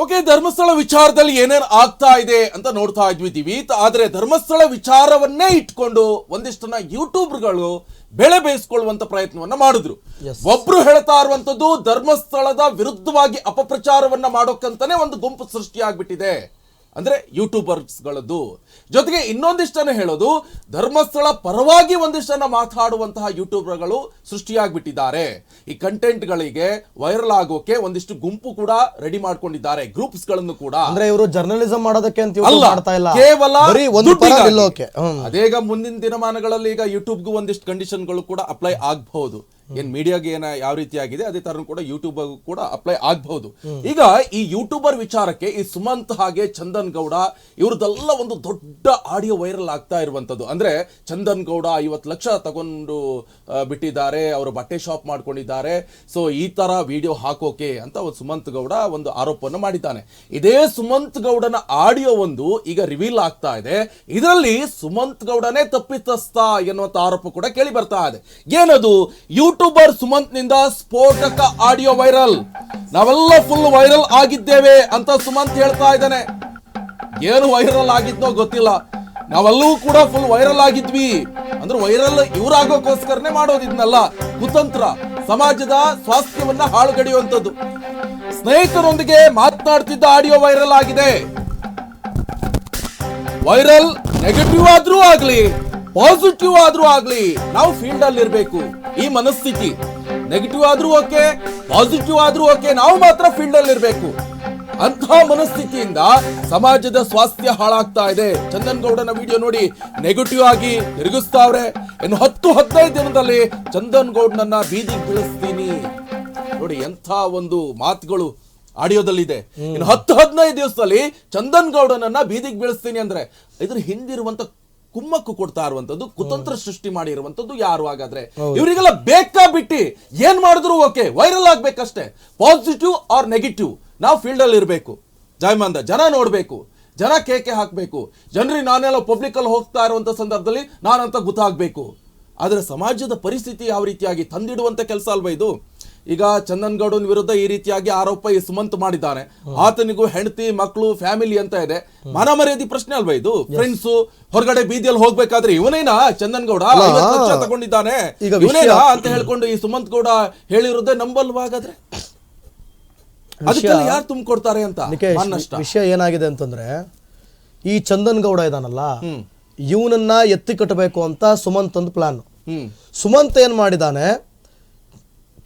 Okay, Dharmasthala ವಿಚಾರದಲ್ಲಿ ಏನೇನು ಆಗ್ತಾ ಇದೆ ಅಂತ ನೋಡ್ತಾ ಇದ್ವಿ. ಆದ್ರೆ ಧರ್ಮಸ್ಥಳ ವಿಚಾರವನ್ನೇ ಇಟ್ಕೊಂಡು ಒಂದಿಷ್ಟನ್ನ ಯೂಟ್ಯೂಬರ್ಗಳು ಬೆಳೆ ಬೇಯಿಸ್ಕೊಳ್ಳುವಂತ ಪ್ರಯತ್ನವನ್ನ ಮಾಡಿದ್ರು. ಒಬ್ರು ಹೇಳ್ತಾ ಇರುವಂತದ್ದು ಧರ್ಮಸ್ಥಳದ ವಿರುದ್ಧವಾಗಿ ಅಪಪ್ರಚಾರವನ್ನ ಮಾಡೋಕ್ಕಂತಾನೆ ಒಂದು ಗುಂಪು ಸೃಷ್ಟಿಯಾಗ್ಬಿಟ್ಟಿದೆ, ಅಂದ್ರೆ ಯೂಟ್ಯೂಬರ್ಸ್ಗಳದ್ದು. ಜೊತೆಗೆ ಇನ್ನೊಂದಿಷ್ಟನ್ನು ಹೇಳೋದು, ಧರ್ಮಸ್ಥಳ ಪರವಾಗಿ ಒಂದಿಷ್ಟನ್ನ ಮಾತಾಡುವಂತಹ ಯೂಟ್ಯೂಬರ್ಗಳು ಸೃಷ್ಟಿಯಾಗ್ಬಿಟ್ಟಿದ್ದಾರೆ. ಈ ಕಂಟೆಂಟ್ಗಳಿಗೆ ವೈರಲ್ ಆಗೋಕೆ ಒಂದಿಷ್ಟು ಗುಂಪು ಕೂಡ ರೆಡಿ ಮಾಡ್ಕೊಂಡಿದ್ದಾರೆ, ಗ್ರೂಪ್ಸ್ ಗಳನ್ನು ಕೂಡ. ಅಂದ್ರೆ ಇವರು ಜರ್ನಲಿಸಂ ಮಾಡೋದಕ್ಕೆ ಅಂತ ಮಾಡ್ತಾ ಇಲ್ಲ, ಕೇವಲ ಅದೇಗ ಮುಂದಿನ ದಿನಮಾನಗಳಲ್ಲಿ ಈಗ ಯೂಟ್ಯೂಬ್ಗೂ ಒಂದಿಷ್ಟು ಕಂಡೀಷನ್ಗಳು ಕೂಡ ಅಪ್ಲೈ ಆಗಬಹುದು. ಏನ್ ಮೀಡಿಯಾಗೆ ಯಾವ ರೀತಿ ಆಗಿದೆ ಅದೇ ತರ ಕೂಡ ಯೂಟ್ಯೂಬ್ ಕೂಡ ಅಪ್ಲೈ ಆಗಬಹುದು. ಈಗ ಈ ಯೂಟ್ಯೂಬರ್ ವಿಚಾರಕ್ಕೆ ಈ ಸುಮಂತ್ ಹಾಗೆ ಚಂದನ್ ಗೌಡ ಇವ್ರದೆಲ್ಲ ಒಂದು ದೊಡ್ಡ ಆಡಿಯೋ ವೈರಲ್ ಆಗ್ತಾ ಇರುವಂತದ್ದು. ಅಂದ್ರೆ ಚಂದನ್ ಗೌಡ 50 ಲಕ್ಷ ತಗೊಂಡು ಬಿಟ್ಟಿದ್ದಾರೆ, ಅವರು ಬಟ್ಟೆ ಶಾಪ್ ಮಾಡ್ಕೊಂಡಿದ್ದಾರೆ, ಸೊ ಈ ತರ ವಿಡಿಯೋ ಹಾಕೋಕೆ ಅಂತ ಸುಮಂತ್ ಗೌಡ ಒಂದು ಆರೋಪವನ್ನು ಮಾಡಿದ್ದಾನೆ. ಇದೇ ಸುಮಂತ್ ಗೌಡನ ಆಡಿಯೋ ಒಂದು ಈಗ ರಿವೀಲ್ ಆಗ್ತಾ ಇದೆ. ಇದರಲ್ಲಿ ಸುಮಂತ್ ಗೌಡನೇ ತಪ್ಪಿತಸ್ಥ ಎನ್ನುವಂತ ಆರೋಪ ಕೂಡ ಕೇಳಿ ಬರ್ತಾ ಇದೆ. ಏನದು? ಯೂಟ್ಯೂಬರ್ ಸುಮಂತ್ ನಿಂದ ಸ್ಫೋಟಕ ಆಡಿಯೋ ವೈರಲ್, ನಾವೆಲ್ಲ ಫುಲ್ ವೈರಲ್ ಆಗಿದ್ದೇವೆ ಅಂತ ಸುಮಂತ್ ಹೇಳ್ತಾ ಇದ್ದಾನೆ. ಏನು ವೈರಲ್ ಆಗಿದ್ನೋ ಗೊತ್ತಿಲ್ಲ, ನಾವೆಲ್ಲವೂ ಕೂಡ ಫುಲ್ ವೈರಲ್ ಆಗಿದ್ವಿ. ಅಂದ್ರೆ ವೈರಲ್ ಇವರಾಗೋಕ್ಕೋಸ್ಕರನೇ ಮಾಡೋದಿದ್ನಲ್ಲ, ಕುತಂತ್ರ, ಸಮಾಜದ ಸ್ವಾಸ್ಥ್ಯವನ್ನ ಹಾಳುಗಡಿಯುವಂಥದ್ದು. ಸ್ನೇಹಿತರೊಂದಿಗೆ ಮಾತನಾಡ್ತಿದ್ದ ಆಡಿಯೋ ವೈರಲ್ ಆಗಿದೆ. ವೈರಲ್ ನೆಗೆಟಿವ್ ಆದ್ರೂ ಆಗ್ಲಿ ಪಾಸಿಟಿವ್ ಆದ್ರೂ ಆಗ್ಲಿ ನಾವು ಫೀಲ್ಡ್ ಅಲ್ಲಿ ಇರ್ಬೇಕು. ಈ ಮನಸ್ಥಿತಿ, ನೆಗೆಟಿವ್ ಆದ್ರೂ ಓಕೆ ಪಾಸಿಟಿವ್ ಆದ್ರೂ ಓಕೆ, ನಾವು ಮಾತ್ರ ಫೀಲ್ಡ್ ಅಲ್ಲಿ ಇರ್ಬೇಕು. ಅಂತಹ ಮನಸ್ಥಿತಿಯಿಂದ ಸಮಾಜದ ಸ್ವಾಸ್ಥ್ಯ ಹಾಳಾಗ್ತಾ ಇದೆ. ಚಂದನ್ ಗೌಡನ ವಿಡಿಯೋ ನೋಡಿ ನೆಗೆಟಿವ್ ಆಗಿ ತಿರುಗಿಸ್ತಾವ್ರೆ. ಇನ್ನು 10-15 ದಿನದಲ್ಲಿ ಚಂದನ್ ಗೌಡನನ್ನ ಬೀದಿಗೆ ಬೀಳಿಸ್ತೀನಿ. ನೋಡಿ ಎಂಥ ಒಂದು ಮಾತುಗಳು ಆಡಿಯೋದಲ್ಲಿದೆ. ಇನ್ನು 10-15 ದಿವಸದಲ್ಲಿ ಚಂದನ್ ಗೌಡನನ್ನ ಬೀದಿಗೆ ಬೀಳಿಸ್ತೀನಿ ಅಂದ್ರೆ ಇದ್ರ ಹಿಂದಿರುವಂತ ಕುಮ್ಮಕ್ಕು ಕೊಡ್ತಾ ಇರುವಂತದ್ದು, ಕುತಂತ್ರ ಸೃಷ್ಟಿ ಮಾಡಿರುವಂತದ್ದು ಯಾರು? ಹಾಗಾದ್ರೆ ಇವರಿಗೆಲ್ಲ ಬೇಕಾ ಬಿಟ್ಟಿ ಏನ್ ಮಾಡಿದ್ರು ಓಕೆ, ವೈರಲ್ ಆಗ್ಬೇಕಷ್ಟೇ. ಪಾಸಿಟಿವ್ ಆರ್ ನೆಗೆಟಿವ್ ನಾವು ಫೀಲ್ಡ್ ಅಲ್ಲಿ ಇರಬೇಕು. ಜಯಮಾಂದ ಜನ ನೋಡ್ಬೇಕು, ಜನ ಕೇಕೆ ಹಾಕ್ಬೇಕು. ಜನರಿಗೆ ನಾನೆಲ್ಲ ಪಬ್ಲಿಕ್ ಅಲ್ಲಿ ಹೋಗ್ತಾ ಇರುವಂತ ಸಂದರ್ಭದಲ್ಲಿ ನಾನಂತ ಗೊತ್ತಾಗ್ಬೇಕು. ಆದ್ರೆ ಸಮಾಜದ ಪರಿಸ್ಥಿತಿ ಯಾವ ರೀತಿಯಾಗಿ ತಂದಿಡುವಂತ ಕೆಲಸ ಅಲ್ವಾ ಇದು? ಈಗ ಚಂದನ್ ಗೌಡನ್ ವಿರುದ್ಧ ಈ ರೀತಿಯಾಗಿ ಆರೋಪ ಈ ಸುಮಂತ್ ಮಾಡಿದ್ದಾನೆ. ಆತನಿಗೂ ಹೆಂಡತಿ ಮಕ್ಕಳು ಫ್ಯಾಮಿಲಿ ಅಂತ ಇದೆ. ಮಾನ ಮರ್ಯಾದೆ ಪ್ರಶ್ನೆ ಅಲ್ವಾ ಇದು? ಫ್ರೆಂಡ್ಸ್ ಹೊರಗಡೆ ಬೀದಿಯಲ್ಲಿ ಹೋಗ್ಬೇಕಾದ್ರೆ ಇವನೇನಾ ಚಂದನ್ ಗೌಡ 50 ಲಕ್ಷ ತಗೊಂಡಿದ್ದಾನೆ ಇವನೇನಾ ಅಂತ ಹೇಳ್ಕೊಂಡು ಈ ಸುಮಂತ್ ಗೌಡ ಹೇಳಿರೋದೇ ನಂಬಲ್ವಾ? ಹಾಗಾದ್ರೆ ಅದಕ್ಕೆಲ್ಲ ಯಾರು ತುಂಬಿಕೊಡ್ತಾರೆ ಅಂತ ವಿಷಯ ಏನಾಗಿದೆ ಅಂತಂದ್ರೆ, ಈ ಚಂದನ್ ಗೌಡ ಇದಾನಲ್ಲ, ಇವನನ್ನ ಎತ್ತಿ ಕಟ್ಟಬೇಕು ಅಂತ ಸುಮಂತ್ ಒಂದು ಪ್ಲಾನ್. ಸುಮಂತ್ ಏನ್ ಮಾಡಿದಾನೆ,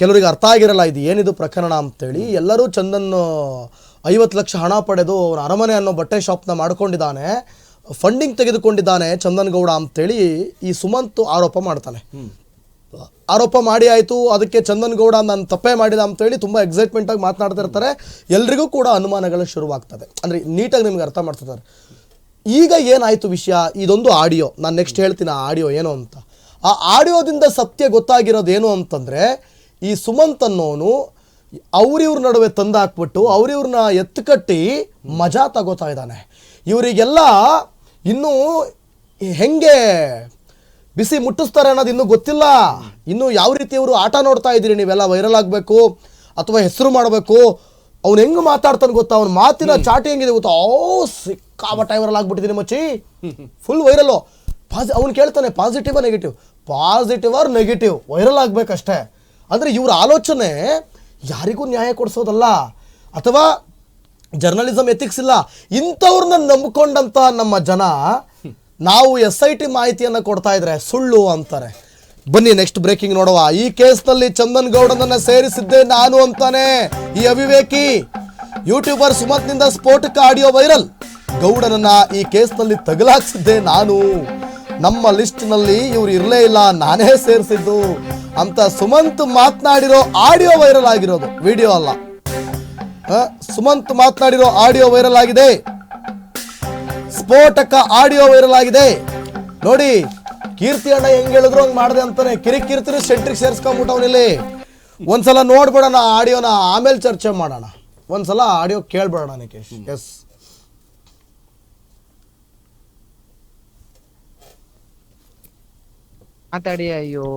ಕೆಲವರಿಗೆ ಅರ್ಥ ಆಗಿರಲ್ಲ ಇದು ಏನಿದು ಪ್ರಕರಣ ಅಂತೇಳಿ. ಎಲ್ಲರೂ ಚಂದನ್ 50 ಲಕ್ಷ ಹಣ ಪಡೆದು ಅವನ ಅರಮನೆ ಅನ್ನೋ ಬಟ್ಟೆ ಶಾಪ್ನ ಮಾಡ್ಕೊಂಡಿದ್ದಾನೆ, ಫಂಡಿಂಗ್ ತೆಗೆದುಕೊಂಡಿದ್ದಾನೆ ಚಂದನ್ ಗೌಡ ಅಂತೇಳಿ ಈ ಸುಮಂತ್ ಆರೋಪ ಮಾಡ್ತಾನೆ. ಆರೋಪ ಮಾಡಿ ಆಯಿತು, ಅದಕ್ಕೆ ಚಂದನ್ ಗೌಡ ನಾನು ತಪ್ಪೇ ಮಾಡಿದ ಅಂತೇಳಿ ತುಂಬ ಎಕ್ಸೈಟ್ಮೆಂಟ್ ಆಗಿ ಮಾತನಾಡ್ತಿರ್ತಾರೆ. ಎಲ್ರಿಗೂ ಕೂಡ ಅನುಮಾನಗಳು ಶುರುವಾಗ್ತದೆ. ಅಂದರೆ ನೀಟಾಗಿ ನಿಮ್ಗೆ ಅರ್ಥ ಮಾಡ್ತಿದ್ದಾರೆ. ಈಗ ಏನಾಯಿತು ವಿಷಯ, ಇದೊಂದು ಆಡಿಯೋ, ನಾನು ನೆಕ್ಸ್ಟ್ ಹೇಳ್ತೀನಿ ಆ ಆಡಿಯೋ ಏನು ಅಂತ. ಆ ಆಡಿಯೋದಿಂದ ಸತ್ಯ ಗೊತ್ತಾಗಿರೋದು ಏನು ಅಂತಂದರೆ, ಈ ಸುಮಂತ್ ಅನ್ನೋನು ಅವ್ರಿವ್ರ ನಡುವೆ ತಂದು ಹಾಕ್ಬಿಟ್ಟು ಅವ್ರಿವ್ರನ್ನ ಎತ್ತುಕಟ್ಟಿ ಮಜಾ ತಗೋತಾ ಇದ್ದಾನೆ. ಇವರಿಗೆಲ್ಲ ಇನ್ನೂ ಹೆಂಗೆ ಬಿಸಿ ಮುಟ್ಟಿಸ್ತಾರೆ ಅನ್ನೋದು ಇನ್ನೂ ಗೊತ್ತಿಲ್ಲ. ಇನ್ನು ಯಾವ ರೀತಿ ಇವರು ಆಟ ನೋಡ್ತಾ ಇದ್ದೀರಿ ನೀವೆಲ್ಲ, ವೈರಲ್ ಆಗಬೇಕು ಅಥವಾ ಹೆಸರು ಮಾಡಬೇಕು. ಅವ್ನು ಹೆಂಗೆ ಮಾತಾಡ್ತಾನೆ ಗೊತ್ತಾ, ಅವ್ನ ಮಾತಿನ ಚಾಟಿ ಹೆಂಗಿದೆ ಗೊತ್ತಾ? ಸಿಕ್ಕಾಬಟ್ಟ ವೈರಲ್ ಆಗ್ಬಿಟ್ಟಿದ್ದೀನಿ ಮಚ್ಚಿ, ಫುಲ್ ವೈರಲ್ಲು. ಅವ್ನು ಕೇಳ್ತಾನೆ positive negative, positive or negative, viral ಆಗಬೇಕಷ್ಟೇ. ಅಂದರೆ ಇವ್ರ ಆಲೋಚನೆ ಯಾರಿಗೂ ನ್ಯಾಯ ಕೊಡಿಸೋದಲ್ಲ, ಅಥವಾ ಜರ್ನಲಿಸಮ್ ಎಥಿಕ್ಸ್ ಇಲ್ಲ. ಇಂಥವ್ರನ್ನ ನಂಬಿಕೊಂಡಂತ ನಮ್ಮ ಜನ ನಾವು SIT ಮಾಹಿತಿಯನ್ನು ಕೊಡ್ತಾ ಇದ್ರೆ ಸುಳ್ಳು ಅಂತಾರೆ. ಬನ್ನಿ ನೆಕ್ಸ್ಟ್ ಬ್ರೇಕಿಂಗ್ ನೋಡುವ. ಈ ಕೇಸ್ನಲ್ಲಿ ಚಂದನ್ ಗೌಡನನ್ನ ಸೇರಿಸಿದ್ದೆ ನಾನು ಅಂತಾನೆ ಈ ಅವಿವೇಕಿ. ಯೂಟ್ಯೂಬರ್ ಸುಮಂತ್ನಿಂದ ಸ್ಫೋಟಕ ಆಡಿಯೋ ವೈರಲ್, ಗೌಡನನ್ನ ಈ ಕೇಸ್ನಲ್ಲಿ ತಗಲಾಕ್ಸಿದ್ದೆ ನಾನು, ನಮ್ಮ ಲಿಸ್ಟ್ನಲ್ಲಿ ಇವ್ರು ಇರಲೇ ಇಲ್ಲ, ನಾನೇ ಸೇರಿಸಿದ್ದು ಅಂತ ಸುಮಂತ್ ಮಾತನಾಡಿರೋ ಆಡಿಯೋ ವೈರಲ್ ಆಗಿರೋದು, ವಿಡಿಯೋ ಅಲ್ಲ. ಸುಮಂತ್ ಮಾತನಾಡಿರೋ ಆಡಿಯೋ ವೈರಲ್ ಆಗಿದೆ, ಸ್ಫೋಟಕ ಆಡಿಯೋ ವೈರಲ್ ಆಗಿದೆ. ನೋಡಿ ಕೀರ್ತಿ ಅಣ್ಣ ಹೆಂಗ್ ಹೇಳಿದ್ರು ಹಂಗ್ ಮಾಡಿದೆ ಅಂತಾನೆ ಕಿರಿಕಿರ್ತಿರು ಸೆಂಟ್ರಿಗೆ ಸೇರಿಸ್ಕೊಂಡ್ಬಿಟ್ಟವನಿಲ್ಲಿ. ಒಂದ್ಸಲ ನೋಡ್ಬಿಡೋಣ ಆಡಿಯೋನ, ಆಮೇಲೆ ಚರ್ಚೆ ಮಾಡೋಣ. ಒಂದ್ಸಲ ಆಡಿಯೋ ಕೇಳ್ಬಿಡೋಣ ನಿಕೇಶ್. ಎಸ್, ಮಾತಾಡಿ. ಅಯ್ಯೋ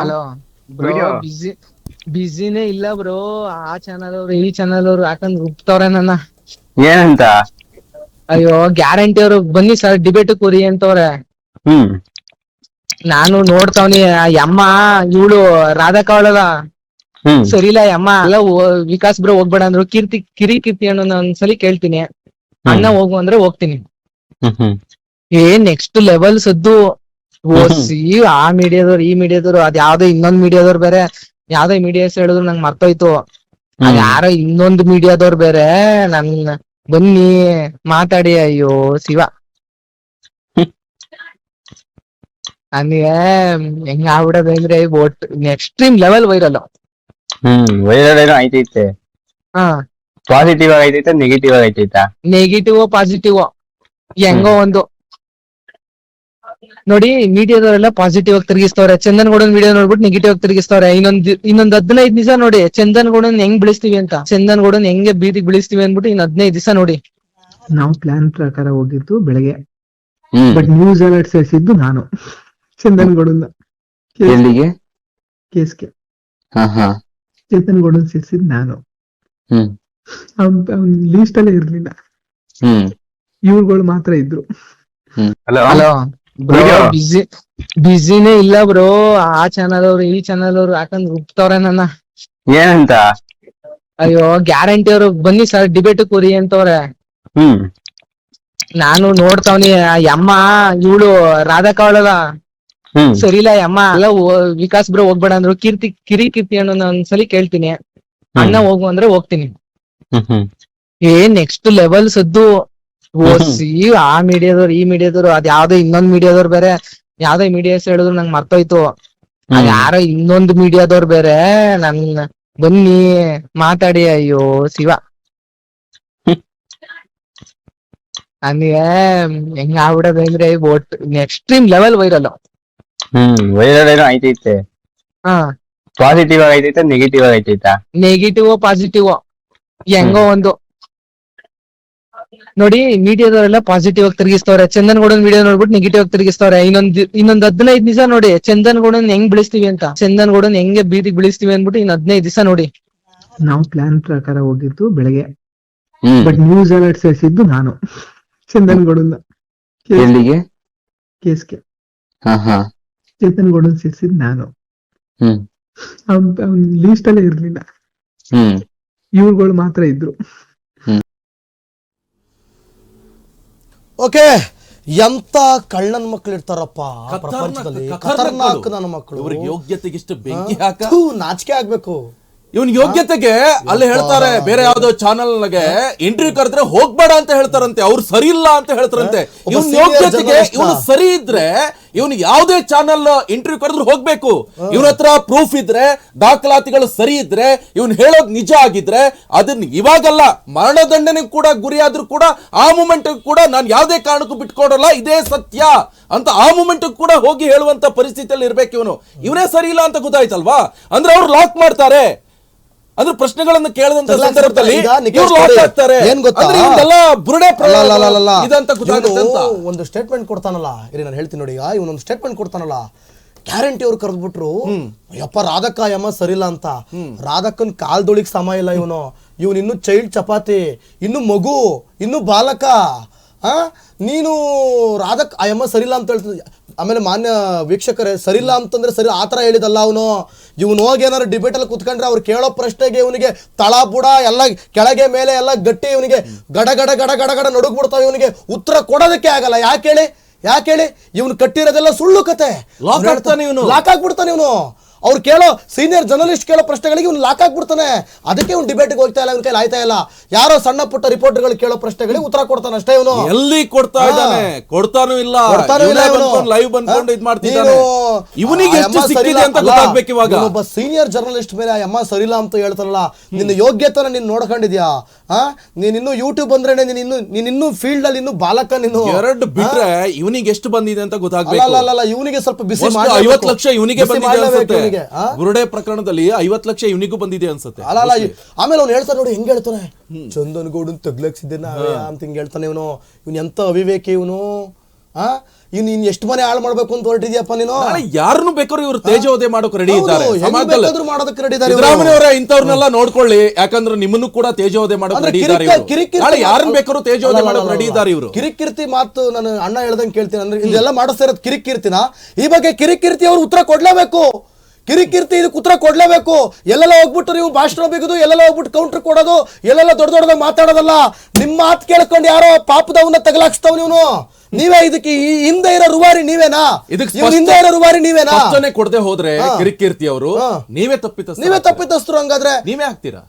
ಹಲೋ ಬ್ರೋ, ಬಿಸಿನೇ ಇಲ್ಲ ಬ್ರೋ. ಆ ಚಾನಲ್ ಅವ್ರು ಈ ಚಾನಲ್ ಅವ್ರು ಹಾಕೊಂಡ್ ರುಬ್ತವ್ರೆ ನನ್ನ. ಏನಂತ? ಅಯ್ಯೋ ಗ್ಯಾರಂಟಿ ಅವ್ರು ಬನ್ನಿ ಸರ್ ಡಿಬೇಟ್ ಕೂರಿ ಅಂತವ್ರೆ. ಹ್ಮ್ ನಾನು ನೋಡ್ತಾವ್ನಿ ಆ ಯಮ್ಮ ಇವಳು ರಾಧಾ ಅವಳಲ್ಲ ಹ್ಮ್ ಸರಿಲ್ಲ ಯಮ್ಮ ಎಲ್ಲ ವಿಕಾಸ್ ಬ್ರೋ ಹೋಗ್ಬೇಡ ಅಂದ್ರು. ಕೀರ್ತಿ ಅಣ್ಣ ಒಂದ್ಸಲಿ ಕೇಳ್ತೀನಿ, ಅಣ್ಣ ಹೋಗು ಅಂದ್ರೆ ಹೋಗ್ತೀನಿ. ಹ್ಮ್ ಹ್ಮ್ ನೆಕ್ಸ್ಟ್ ಲೆವೆಲ್ ಸದ್ದು ಓಸಿ ಆ ಮೀಡಿಯಾದವ್ರು ಈ ಮೀಡಿಯಾದವ್ರು ಅದ್ ಯಾವ್ದೋ ಇನ್ನೊಂದ್ ಮೀಡಿಯಾದವ್ರು ಬೇರೆ ಯಾವ್ದೋ ಮೀಡಿಯಾಸ್ ಹೇಳಿದ್ರು ನಂಗೆ ಮರ್ತೋಯ್ತು. ಅದ್ ಯಾರೋ ಇನ್ನೊಂದು ಮೀಡಿಯಾದವ್ರು ಬೇರೆ ನನ್ ಬನ್ನಿ ಮಾತಾಡಿ. ಅಯ್ಯೋ ಶಿವ ನನಗೆ ಹೆಂಗ ಆಗ್ಬಿಡೋದು ಅಂದ್ರೆ ಒಟ್ಟು ಎಕ್ಸ್ಟ್ರೀಮ್ ಲೆವೆಲ್ ವೈರಲ್. ವೈರಲ್ ಏನೋ ಆಯ್ತೈತೆ. ಹಾ ಪಾಸಿಟಿವ್ ಆಗಿ ಐತೈತೆ, ನೆಗೆಟಿವ್ ಆಗಿ ಐತೈತಾ? ನೆಗೆಟಿವ್ ಪಾಸಿಟಿವ್ ಹೆಂಗೋ ಒಂದು ನೋಡಿ. ಮೀಡಿಯಾದವರೆಲ್ಲ ಪಾಸಿಟಿವ್ ಆಗಿ ತಿರುಗಿಸ್ತವ್ರೆ. ಚಂದನ್ ಗೌಡನ್ ವಿಡಿಯೋ ನೋಡ್ಬಿಟ್ಟು ನೆಗೆಟಿವ್ ಆಗಿ ತಿರುಗಿಸ್ತವ್ರೆ. ಇನ್ನೊಂದ್ 15 ದಿವಸ ನೋಡಿ ಚಂದನ್ ಗೌಡನ್ ಹೆಂಗ್ ಬೆಳೆಸ್ತೀವಿ ಅಂತ, ಚಂದನ್ ಗೌಡನ್ ಹೆಂಗೆ ಬೀದಿಗೆ ಬೆಳೆಸ್ತೀವಿ ಅಂದ್ಬಿಟ್ಟು ಇನ್ 15 ದಿವಸ ನೋಡಿ. ನಾವು ಪ್ಲಾನ್ ಪ್ರಕಾರ ಹೋಗಿದ್ದು ಬೆಳಗ್ಗೆ, ಹ್ಮ್ ಬಟ್ ನ್ಯೂಸ್ ಅಲರ್ಟ್ ಸೇರಿಸಿದ್ದು ನಾನು ಚಂದನ್ ಗೌಡನ್ನ ಎಲ್ಲಿಗೆ? ಕೇಸ್ಗೆ. ಹಾ ಹಾ ಚೇತನ್ ಗೌಡನ್ ಸೇರಿಸಿದ್ ನಾನು. ಹ್ಮ್ ಅವ್ನ್ ಲೀಸ್ಟ್ ಅಲ್ಲೇ ಇರ್ಲಿಲ್ಲ, ಹ್ಮ್ ಇವ್ರುಗಳು ಮಾತ್ರ ಇದ್ರು. ಹಲೋ ಹಲೋ ಬ್ರೋ, ಹೇಳು. ಬಿಸಿನೇ ಇಲ್ಲ ಬ್ರೋ. ಆ ಚಾನಲ್ ಅವ್ರು ಈ ಚಾನಲ್ ಅವ್ರು ಹಾಕೊಂಡ್ ರುಬ್ತವ್ರೆ ನನ್ನ. ಏನಂತ? ಅಯ್ಯೋ ಗ್ಯಾರಂಟಿ ಅವ್ರು ಬನ್ನಿ ಸರ್ ಡಿಬೇಟ್ ಕೂರಿ ಅಂತವ್ರೆ. ಹ್ಮ್ ನಾನು ನೋಡ್ತಾವ್ನಿ ಆ ಯಮ್ಮ ಇವಳು ರಾಧಾ ಅವಳಲ್ಲ ಹ್ಮ್ ಸರಿಲ್ಲ ಯಮ್ಮ ಎಲ್ಲ ವಿಕಾಸ್ ಬ್ರೋ ಹೋಗ್ಬೇಡ ಅಂದ್ರು. ಕೀರ್ತಿ ಅಣ್ಣ ಒಂದ್ಸಲಿ ಕೇಳ್ತೀನಿ, ಅಣ್ಣ ಹೋಗು ಅಂದ್ರೆ ಹೋಗ್ತೀನಿ. ಹ್ಮ್ ಹ್ಮ್ ನೆಕ್ಸ್ಟ್ ಲೆವೆಲ್ ಸದ್ದು ಓಸಿ ಆ ಮೀಡಿಯಾದವ್ರು ಈ ಮೀಡಿಯಾದವ್ರು ಅದ್ ಯಾವ್ದೋ ಇನ್ನೊಂದ್ ಮೀಡಿಯಾದವ್ರು ಬೇರೆ ಯಾವ್ದೋ ಮೀಡಿಯಾಸ್ ಹೇಳಿದ್ರು ನಂಗೆ ಮರ್ತೋಯ್ತು. ಅದ್ ಯಾರೋ ಇನ್ನೊಂದು ಮೀಡಿಯಾದವ್ರು ಬೇರೆ ನನ್ ಬನ್ನಿ ಮಾತಾಡಿ. ಅಯ್ಯೋ ಶಿವ ನನಗೆ ಹೆಂಗ ಆಗ್ಬಿಡೋದು ಅಂದ್ರೆ ಒಟ್ಟು ಎಕ್ಸ್ಟ್ರೀಮ್ ಲೆವೆಲ್ ವೈರಲ್. ವೈರಲ್ ಏನೋ ಆಯ್ತೈತೆ. ಹಾ ಪಾಸಿಟಿವ್ ಆಗಿ ಐತೈತೆ, ನೆಗೆಟಿವ್ ಆಗಿ ಐತೈತಾ? ನೆಗೆಟಿವ್ ಪಾಸಿಟಿವ್ ಹೆಂಗೋ ಒಂದು ನೋಡಿ. ಮೀಡಿಯಾದವರೆಲ್ಲ ಪಾಸಿಟಿವ್ ಆಗಿ ತಿರುಗಿಸ್ತವ್ರೆ. ಚಂದನ್ ಗೌಡನ್ ವಿಡಿಯೋ ನೋಡ್ಬಿಟ್ಟು ನೆಗೆಟಿವ್ ಆಗಿ ತಿರುಗಿಸ್ತವ್ರೆ. ಇನ್ನೊಂದ್ 15 ದಿವಸ ನೋಡಿ ಚಂದನ್ ಗೌಡನ್ ಹೆಂಗ್ ಬೆಳೆಸ್ತೀವಿ ಅಂತ, ಚಂದನ್ ಗೌಡನ್ ಹೆಂಗೆ ಬೀದಿಗೆ ಬೆಳೆಸ್ತೀವಿ ಅಂದ್ಬಿಟ್ಟು ಇನ್ 15 ದಿವಸ ನೋಡಿ. ನಾವು ಪ್ಲಾನ್ ಪ್ರಕಾರ ಹೋಗಿದ್ದು ಬೆಳಗ್ಗೆ, ಹ್ಮ್ ಬಟ್ ನ್ಯೂಸ್ ಅಲರ್ಟ್ ಸೇರಿಸಿದ್ದು ನಾನು ಚಂದನ್ ಗೌಡನ್ನ ಎಲ್ಲಿಗೆ? ಕೇಸ್ಗೆ. ಹಾ ಹಾ ಚೇತನ್ ಗೌಡನ್ ಸೇರಿಸಿದ್ ನಾನು. ಹ್ಮ್ ಅವ್ನ್ ಲೀಸ್ಟ್ ಅಲ್ಲೇ ಇರ್ಲಿಲ್ಲ, ಹ್ಮ್ ಇವ್ರುಗಳು ಮಾತ್ರ ಇದ್ರು. ಓಕೆ, ಎಂತ ಕಳ್ಳನ್ ಮಕ್ಳು ಇರ್ತಾರಪ್ಪ ಪ್ರಪಂಚದಲ್ಲಿ, ಖತರ್ನಾಕ್ ನನ್ನ ಮಕ್ಕಳು. ಇವ್ರಿಗೆ ಯೋಗ್ಯತೆಗೆ ಇಷ್ಟು ಬೆಂಕಿ ಹಾಕ. ನಾಚಿಕೆ ಆಗ್ಬೇಕು. ಇವನ್ ಯೋಗ್ಯತೆಗೆ ಅಲ್ಲಿ ಹೇಳ್ತಾರೆ, ಬೇರೆ ಯಾವ್ದೋ ಚಾನಲ್ ಗೆ ಇಂಟರ್ವ್ಯೂ ಕರೆದ್ರೆ ಹೋಗ್ಬೇಡ ಅಂತ ಹೇಳ್ತಾರಂತೆ, ಅವ್ರು ಸರಿ ಇಲ್ಲ ಅಂತ ಹೇಳ್ತಾರಂತೆ. ಇವನ್ ಯೋಗ್ಯತೆಗೆ ಇವನು ಸರಿ ಇದ್ರೆ ಇವನು ಯಾವ್ದೇ ಚಾನಲ್ ಇಂಟರ್ವ್ಯೂ ಕರೆದ್ರು ಹೋಗ್ಬೇಕು. ಇವನ ಹತ್ರ ಪ್ರೂಫ್ ಇದ್ರೆ, ದಾಖಲಾತಿಗಳು ಸರಿ ಇದ್ರೆ, ಇವನ್ ಹೇಳೋದ್ ನಿಜ ಆಗಿದ್ರೆ, ಅದನ್ನ ಇವಾಗಲ್ಲ ಮರಣದಂಡನೆ ಕೂಡ ಗುರಿಯಾದ್ರೂ ಕೂಡ ಆ ಮೂಮೆಂಟ್ ಕೂಡ ನಾನು ಯಾವ್ದೇ ಕಾರಣಕ್ಕೂ ಬಿಟ್ಕೊಡಲ್ಲ, ಇದೇ ಸತ್ಯ ಅಂತ ಆ ಮೂಮೆಂಟ್ ಕೂಡ ಹೋಗಿ ಹೇಳುವಂತ ಪರಿಸ್ಥಿತಿಯಲ್ಲಿ ಇರ್ಬೇಕು. ಇವನೇ ಸರಿ ಇಲ್ಲ ಅಂತ ಗೊತ್ತಾಯ್ತಲ್ವಾ, ಅಂದ್ರೆ ಅವ್ರು ಲಾಕ್ ಮಾಡ್ತಾರೆ. ಅಂದ್ರೆ ಪ್ರಶ್ನೆಗಳನ್ನ ಕೇಳದಂತ ಸಂದರ್ಭದಲ್ಲಿ ಒಂದು ಸ್ಟೇಟ್ಮೆಂಟ್ ಕೊಡ್ತಾನಲ್ಲ, ಇರಿ ನಾನು ಹೇಳ್ತೀನಿ ನೋಡಿ. ಈಗ ಇವನೊಂದು ಸ್ಟೇಟ್ಮೆಂಟ್ ಕೊಡ್ತಾನಲ್ಲ, ಗ್ಯಾರಂಟಿ ಅವ್ರು ಕರೆದ್ಬಿಟ್ರು, ಯಪ್ಪ ರಾಧಕ್ಕ ಯಮ್ಮ ಸರಿಲ್ಲ ಅಂತ. ರಾಧಕ್ಕನ್ ಕಾಲ್ದೊಳಿಗ್ ಸಮ ಇಲ್ಲ ಇವನು ಇನ್ನು ಚೈಲ್ಡ್ ಚಪಾತಿ, ಇನ್ನು ಮಗು, ಇನ್ನು ಬಾಲಕ. ನೀನು ರಾಧಕ್ ಅಯ್ಯಮ್ಮ ಸರಿಲ್ಲ ಅಂತ ಹೇಳ್ತಿದ್ದ. ಆಮೇಲೆ ಮಾನ್ಯ ವೀಕ್ಷಕರೇ, ಸರಿಲ್ಲ ಅಂತಂದ್ರೆ ಸರಿ ಆ ಥರ ಹೇಳಿದಲ್ಲ ಅವನು. ಇವನು ಹೋಗಿ ಏನಾದ್ರು ಡಿಬೇಟಲ್ಲಿ ಕುತ್ಕೊಂಡ್ರೆ ಅವ್ರು ಕೇಳೋ ಪ್ರಶ್ನೆಗೆ ಇವನಿಗೆ ತಳ ಬುಡ ಎಲ್ಲ ಕೆಳಗೆ ಮೇಲೆ ಎಲ್ಲ ಗಟ್ಟಿ, ಇವನಿಗೆ ಗಡ ಗಡ ಗಡ ಗಡ ಗಡ ನಡುಗ್ಬಿಡ್ತಾವೆ. ಇವನಿಗೆ ಉತ್ತರ ಕೊಡೋದಕ್ಕೆ ಆಗಲ್ಲ. ಯಾಕೆ ಹೇಳಿ ಇವನು ಕಟ್ಟಿರೋದೆಲ್ಲ ಸುಳ್ಳು ಕತೆ. ಲಾಕ್ ಆಗ್ಬಿಡ್ತಾನೆ ಇವನು. ಅವ್ರು ಕೇಳೋ ಸೀನಿಯರ್ ಜರ್ನಲಿಸ್ಟ್ ಕೇಳೋ ಪ್ರಶ್ನೆಗಳಿಗೆ ಇವ್ನು ಲಾಕ್ ಆಗ್ಬಿಡ್ತಾನೆ. ಅದಕ್ಕೆ ಇವ್ನು ಡಿಬೇಟ್ಗೆ ಹೋಗ್ತಾ ಇಲ್ಲ, ಇವ್ನ ಕೈಲಿ ಆಯ್ತಾ ಇಲ್ಲ. ಯಾರೋ ಸಣ್ಣ ಪುಟ್ಟ ರಿಪೋರ್ಟರ್ಗಳು ಕೇಳೋ ಪ್ರಶ್ನೆಗಳಿಗೆ ಉತ್ತರ ಕೊಡ್ತಾನೆ ಅಷ್ಟೇ. ಇವನು ಎಲ್ಲಿ ಕೊಡ್ತಾ ಇದ್ದಾನೆ? ಕೊಡ್ತಾನೂ ಇಲ್ಲ. ಲೈವ್ ಬಂದ್ಕೊಂಡು ಇದು ಮಾಡ್ತಿದ್ದಾನೆ. ಇವನಿಗೆ ಎಷ್ಟು ಸಿಕ್ಕಿದೆ ಅಂತ ಗೊತ್ತಾಗ್ಬೇಕು ಇವಾಗ. ಒಬ್ಬ ಸೀನಿಯರ್ ಜರ್ನಲಿಸ್ಟ್ ಮೇಲೆ ಅಮ್ಮ ಸರಿಲ್ಲ ಅಂತ ಹೇಳ್ತಾರಲ್ಲ, ನಿನ್ನ ಯೋಗ್ಯತೆನ ನೀನ್ ನೋಡ್ಕೊಂಡಿದ್ಯಾ? ನೀನಿನ್ನು ಯೂಟ್ಯೂಬ್ ಅಂದ್ರೆ ನೀನಿನ್ನು ಫೀಲ್ಡ್ ಅಲ್ಲಿ ಇನ್ನು ಬಾಲಕ. ನೀನು ಎರಡು ಬಿಟ್ರೆ ಇವನಿಗೆ ಎಷ್ಟು ಬಂದಿದೆ ಅಂತ ಗೊತ್ತಾಗ್ಬೇಕು. ಅಲ್ಲ, ಇವನಿಗೆ ಸ್ವಲ್ಪ ಬಿಸಿ 50 ಲಕ್ಷ ಇವನಿಗೆ ಬಂದಿದೆ ಅನ್ಸುತ್ತೆ. ಗುರುಡೆ ಪ್ರಕರಣದಲ್ಲಿ 50 ಲಕ್ಷ ಇವನಿಗೂ ಬಂದಿದೆ ಅನ್ಸುತ್ತೆ. ಅಲ್ಲ ಆಮೇಲೆ ಅವ್ನು ಹೇಳ್ತಾನೆ ನೋಡಿ, ಹೆಂಗ್ ಹೇಳ್ತಾನೆ, ಚಂದನ್ ಗೌಡನ್ ತಗ್ಲಕ್ಸಿದ್ದೆ ನಾವೇ ಅಂತ ಹಿಂಗ್ ಹೇಳ್ತಾನೆ. ಇವನು ಎಂತ ಅವಿವೇಕಿ ಇವನು. ಇನ್ ಎಷ್ಟು ಮನೆ ಹಾಳು ಮಾಡ್ಬೇಕು ಅಂತ ಹೊರಟಿದ್ಯಪ್ಪ ನೀನು? ನಾಳೆ ಯಾರನ್ನು ಬೇಕಾದ್ರೂ ಇವರು ತೇಜೋವಧೆ ಮಾಡೋಕೆ ರೆಡಿ ಹೌದು, ಇದ್ದಾರೆ ಹೆಂಗ್ ಸಮಾಜದಲ್ಲಿ. ಬೇಕಾದ್ರೂ ಮಾಡೋದಕ್ಕೆ ready ಇದ್ದಾರೆ ಇವ್ರು. ಸಿದ್ದರಾಮಯ್ಯವರ ಇಂಥವ್ರನ್ನೆಲ್ಲ ನೋಡ್ಕೊಳ್ಳಿ, ಯಾಕಂದ್ರೆ ನಿಮ್ಮನ್ನು ಕೂಡ ತೇಜೋವಧೆ ಮಾಡೋಕೆ ಅಂದ್ರೆ ರೆಡಿ ಇದ್ದಾರೆ ಇವರು. ಕಿರಿಕಿರಿ ನಾಳೆ ಯಾರನ್ನ ಬೇಕಾದ್ರೂ ತೇಜೋವಧೆ ಮಾಡೋಕೆ ರೆಡಿ ಇದ್ದಾರೆ ಇವರು. ಕಿರಿಕಿರ್ತಿ ಮಾತು ನಾನು ಅಣ್ಣ ಹೇಳ್ದಂಗೆ ಕೇಳ್ತೀನಿ. ಅಂದ್ರೆ ಇದೆಲ್ಲ ಮಾಡಿಸ್ತಾ ಇರೋದು ಕಿರಿಕಿರ್ತಿನ. ಈ ಬಗ್ಗೆ ಕಿರಿಕಿರ್ತಿ ಅವ್ರು ಉತ್ತರ ಕೊಡ್ಲೇಬೇಕು. ಕಿರಿಕಿರ್ತಿ ಇದಕ್ಕೆ ಉತ್ತರ ಕೊಡ್ಲೇಬೇಕು. ಎಲ್ಲೆಲ್ಲ ಹೋಗ್ಬಿಟ್ಟು ನೀವು ಭಾಷಣ ಬಿಗೋದು, ಎಲ್ಲೆಲ್ಲ ಹೋಗ್ಬಿಟ್ಟು ಕೌಂಟರ್ ಕೊಡೋದು, ಎಲ್ಲೆಲ್ಲ ದೊಡ್ಡ ದೊಡ್ಡದಾಗ ಮಾತಾಡೋದಲ್ಲ. ನಿಮ್ಮ ಮಾತು ಕೇಳ್ಕೊಂಡು ಯಾರೋ ಪಾಪದವನ್ನ ತಗಲಾಕ್ಸ್ತಾವ್ ನೀವು. ನೀವೇ ಇದಕ್ಕೆ ಹಿಂದೆ ಇರೋ ರೂವಾರಿ ನೀವೇನಾ? ಇದಕ್ಕೆ ಹಿಂದೆ ಇರೋ ರೂವಾರಿ ನೀವೇನಾ? ಸ್ಪಷ್ಟನೆ ಕೊಡದೆ ಹೋದ್ರೆ ಕಿರಿಕೀರ್ತಿ ಅವರು ನೀವೇ ತಪ್ಪಿತಸ್ಥರು. ಹಂಗಾದ್ರೆ ನೀವೇ ಆಗ್ತೀರಾ?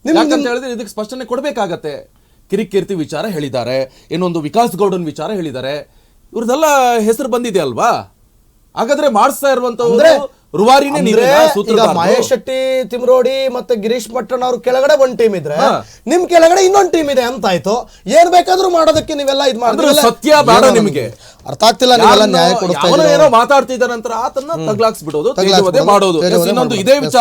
ಯಾಕಂತ ಹೇಳಿದ್ರೆ ಇದಕ್ಕೆ ಸ್ಪಷ್ಟನೆ ಕೊಡ್ಬೇಕಾಗತ್ತೆ. ಕಿರಿಕೀರ್ತಿ ವಿಚಾರ ಹೇಳಿದ್ದಾರೆ, ಇನ್ನೊಂದು ವಿಕಾಸ್ ಗೌಡನ್ ವಿಚಾರ ಹೇಳಿದ್ದಾರೆ. ಇವ್ರದೆಲ್ಲ ಹೆಸರು ಬಂದಿದೆ ಅಲ್ವಾ? ಹಾಗಾದ್ರೆ ಮಾಡಿಸ್ತಾ ಇರುವಂತವ್ರು ರೂವಾರಿನೇ ನೀವೇ. ಈಗ ಮಹೇಶ್ ಶೆಟ್ಟಿ, ತಿಮ್ರೋಡಿ ಮತ್ತೆ ಗಿರೀಶ್ ಪಟ್ಟಣ ಅವ್ರ ಕೆಳಗಡೆ ಒಂದ್ ಟೀಮ್ ಇದ್ರೆ ನಿಮ್ ಕೆಳಗಡೆ ಇನ್ನೊಂದ್ ಟೀಮ್ ಇದೆ ಅಂತ ಆಯ್ತು. ಏನ್ ಬೇಕಾದ್ರೂ ಮಾಡೋದಕ್ಕೆ ನೀವೆಲ್ಲ ಇದ್ ಮಾಡಿದ್ರೆ ಸತ್ಯ ಬೇಡ ನಿಮಗೆ. ಅರ್ಥ ಆಗ್ತಿಲ್ಲ. ನೀವೆಲ್ಲ ನ್ಯಾಯ ಕೊಡಿಸ್ತಾ ಏನೋ ಮಾತಾಡ್ತಿದ್ದ ನಂತರ ಆತನ್ನ ತಗ್ಲಾಕ್ಸ್ಬಿಡೋದು, ತೇಜೋವಧೆ ಮಾಡೋದು. ಇನ್ನೊಂದು ಇದೇ ವಿಚಾರ